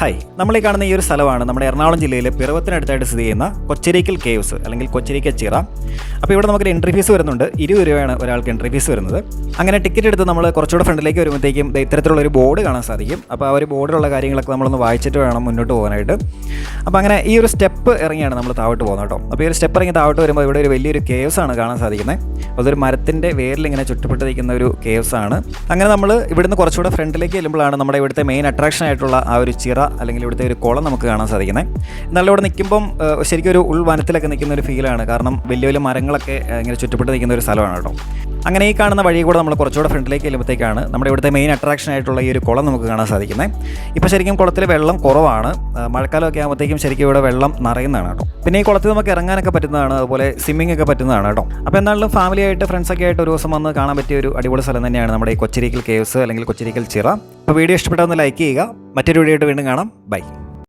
Hi, നമ്മളീ കാണുന്ന ഈ ഒരു സ്ഥലമാണ് നമ്മുടെ എറണാകുളം ജില്ലയിലെ പിറവത്തിനടുത്തായിട്ട് സ്ഥിതി ചെയ്യുന്ന കൊച്ചരിക്കൽ കേവ്സ് അല്ലെങ്കിൽ കൊച്ചരിക്കൽ ചിറ. അപ്പോൾ ഇവിടെ നമുക്കൊരു എൻട്രി ഫീസ് വരുന്നുണ്ട്. 20 രൂപയാണ് ഒരാൾക്ക് എൻട്രി ഫീസ് വരുന്നത്. അങ്ങനെ ടിക്കറ്റ് എടുത്ത് നമ്മൾ കുറച്ചുകൂടെ ഫ്രണ്ടിലേക്ക് വരുമ്പോഴത്തേക്കും ഇത്തരത്തിലുള്ളൊരു ബോർഡ് കാണാൻ സാധിക്കും. അപ്പോൾ ആ ഒരു ബോർഡിലുള്ള കാര്യങ്ങളൊക്കെ നമ്മളൊന്ന് വായിച്ചിട്ട് വേണം മുന്നോട്ട് പോകാനായിട്ട്. അപ്പോൾ അങ്ങനെ ഈ ഒരു സ്റ്റെപ്പ് ഇറങ്ങിയാണ് നമ്മൾ താഴോട്ട് പോകുന്നത് കേട്ടോ. അപ്പോൾ ഈ ഒരു സ്റ്റെപ്പ് ഇറങ്ങി താഴോട്ട് വരുമ്പോൾ ഇവിടെ ഒരു വലിയൊരു കേവ്സ് ആണ് കാണാൻ സാധിക്കുന്നത്. അതൊരു മരത്തിൻ്റെ വേരിൽ ഇങ്ങനെ ചുറ്റപ്പെട്ടിരിക്കുന്ന ഒരു കേവ്സ് ആണ്. അങ്ങനെ നമ്മൾ ഇവിടുന്ന് കുറച്ചുകൂടെ ഫ്രണ്ടിലേക്ക് ചെല്ലുമ്പോഴാണ് നമ്മുടെ ഇവിടുത്തെ മെയിൻ അട്രാക്ഷൻ ആയിട്ടുള്ള ആ ഒരു ചിറ അല്ലെങ്കിൽ ഇവിടുത്തെ ഒരു കുളം നമുക്ക് കാണാൻ സാധിക്കുന്നത്. എന്നാലും ഇവിടെ നിൽക്കുമ്പം ശരിക്കും ഒരു ഉൾവനത്തിലൊക്കെ നിൽക്കുന്ന ഒരു ഫീലാണ്. കാരണം വലിയ വലിയ മരങ്ങളൊക്കെ ഇങ്ങനെ ചുറ്റപ്പെട്ട് നിൽക്കുന്ന ഒരു സ്ഥലമാണ് കേട്ടോ. അങ്ങനെ ഈ കാണുന്ന വഴി കൂടെ നമ്മൾ കുറച്ചുകൂടെ ഫ്രണ്ടിലേക്ക് ചെല്ലുമ്പോഴത്തേക്കാണ് നമ്മുടെ ഇവിടുത്തെ മെയിൻ അട്രാക്ഷൻ ആയിട്ടുള്ള ഈ ഒരു കുളം നമുക്ക് കാണാൻ സാധിക്കുന്നത്. ഇപ്പോൾ ശരിക്കും കുളത്തിൽ വെള്ളം കുറവാണ്. മഴക്കാലമൊക്കെ ആകുമ്പോഴത്തേക്കും ശരിക്കും ഇവിടെ വെള്ളം നിറയുന്നതാണ് കേട്ടോ. പിന്നെ ഈ കുളത്തിൽ നമുക്ക് ഇറങ്ങാനൊക്കെ പറ്റുന്നതാണ്, അതുപോലെ സ്വിമ്മിംഗ് ഒക്കെ പറ്റുന്നതാണ് കേട്ടോ. അപ്പോൾ എന്നാലും ഫാമിലിയായിട്ട് ഫ്രണ്ട്സൊക്കെ ആയിട്ട് ഒരു ദിവസം വന്ന് കാണാൻ പറ്റിയ ഒരു അടിപൊളി സ്ഥലം തന്നെയാണ് നമ്മുടെ ഈ കൊച്ചരിക്കൽ കേവ്സ് അല്ലെങ്കിൽ കൊച്ചരിക്കൽ ചിറ. അപ്പോൾ വീഡിയോ ഇഷ്ടപ്പെട്ടാൽ ഒന്ന് ലൈക്ക് ചെയ്യുക. മറ്റൊരു വീഡിയോ ആയിട്ട് വീണ്ടും കാണാം. ബൈ.